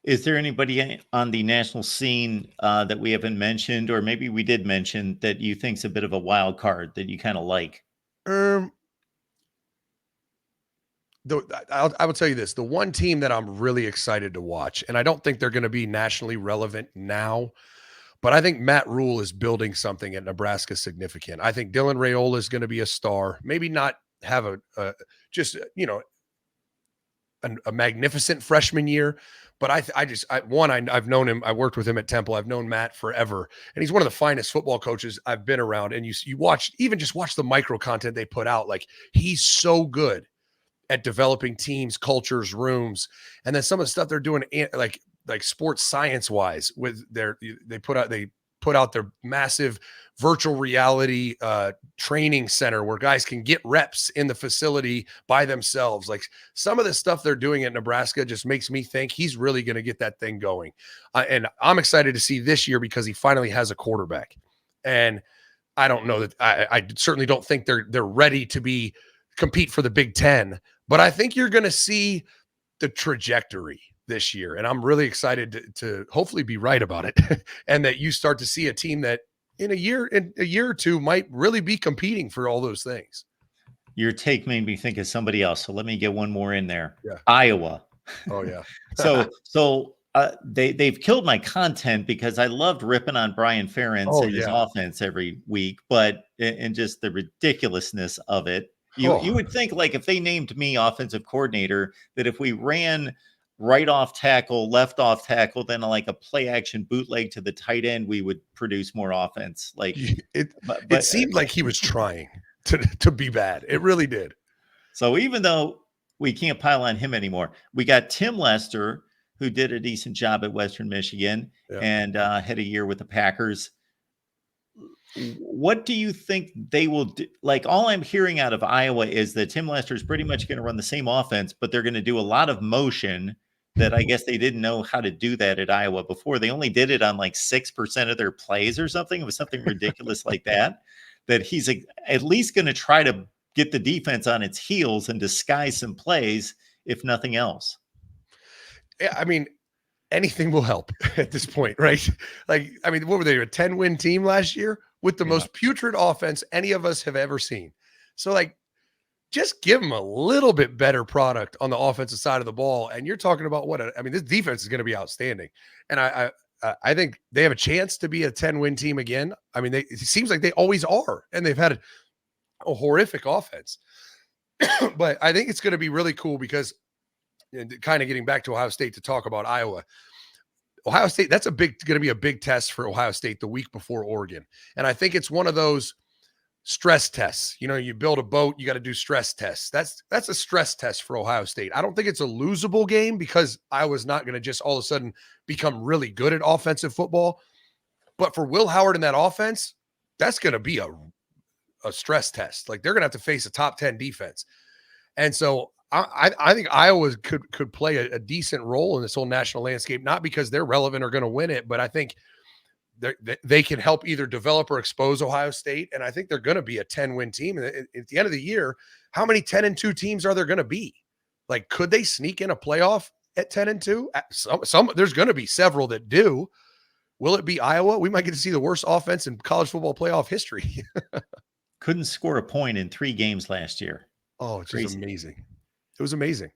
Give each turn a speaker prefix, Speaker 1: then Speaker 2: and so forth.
Speaker 1: Is there anybody on the national scene that we haven't mentioned, or maybe we did mention, that you think's a bit of a wild card that you kind of like?
Speaker 2: Um, I will tell you this: the one team that I'm really excited to watch, and I don't think they're going to be nationally relevant now, but I think Matt Rhule is building something at Nebraska significant. I think Dylan Rhule is going to be a star. Maybe not have a just a magnificent freshman year. But I've known him. I worked with him at Temple. I've known Matt forever, and he's one of the finest football coaches I've been around. And you watch, even just watch the micro content they put out. Like, he's so good at developing teams, cultures, rooms, and then some of the stuff they're doing, like sports science wise, with they put out their massive virtual reality training center where guys can get reps in the facility by themselves. Like, some of the stuff they're doing at Nebraska just makes me think he's really going to get that thing going. And I'm excited to see this year because he finally has a quarterback. And I don't know that I certainly don't think they're ready to compete for the Big Ten, but I think you're going to see the trajectory this year. And I'm really excited to hopefully be right about it. And that you start to see a team that in a year or two might really be competing for all those things.
Speaker 1: Your take made me think of somebody else, so let me get one more in there.
Speaker 2: Yeah.
Speaker 1: Iowa.
Speaker 2: Oh yeah.
Speaker 1: They've killed my content because I loved ripping on Brian Ferentz and his offense every week, but and just the ridiculousness of it. You would think, like, if they named me offensive coordinator, that if we ran right off tackle, left off tackle, then like a play action bootleg to the tight end, we would produce more offense. Like,
Speaker 2: it seemed like he was trying to be bad. It really did.
Speaker 1: So even though we can't pile on him anymore, we got Tim Lester, who did a decent job at Western Michigan and had a year with the Packers. What do you think they will do? Like, all I'm hearing out of Iowa is that Tim Lester is pretty much going to run the same offense, but they're going to do a lot of motion that I guess they didn't know how to do that at Iowa before. They only did it on like 6% of their plays or something. It was something ridiculous like that, that he's at least going to try to get the defense on its heels and disguise some plays, if nothing else.
Speaker 2: Yeah, I mean, anything will help at this point, right? Like, I mean, what were they, a 10-win team last year with the most putrid offense any of us have ever seen? So, like, just give them a little bit better product on the offensive side of the ball, and you're talking about this defense is going to be outstanding. And I think they have a chance to be a 10-win team again. I mean, it seems like they always are, and they've had a horrific offense. But I think it's going to be really cool because, kind of getting back to Ohio State to talk about Iowa. Ohio State, that's going to be a big test for Ohio State the week before Oregon. And I think it's one of those stress tests. You build a boat, you got to do stress tests. That's a stress test for Ohio State. I don't think it's a losable game because Iowa's not going to just all of a sudden become really good at offensive football. But for Will Howard and that offense, that's going to be a stress test. Like, they're going to have to face a top 10 defense. And so I think Iowa could play a decent role in this whole national landscape, not because they're relevant or going to win it, but I think they can help either develop or expose Ohio State. And I think they're going to be a 10-win team. And at the end of the year, how many 10-2 teams are there going to be? Like, could they sneak in a playoff at 10-2? Some there's going to be several that do. Will it be Iowa? We might get to see the worst offense in college football playoff history.
Speaker 1: Couldn't score a point in 3 games last year.
Speaker 2: Oh, it's just amazing. It was amazing.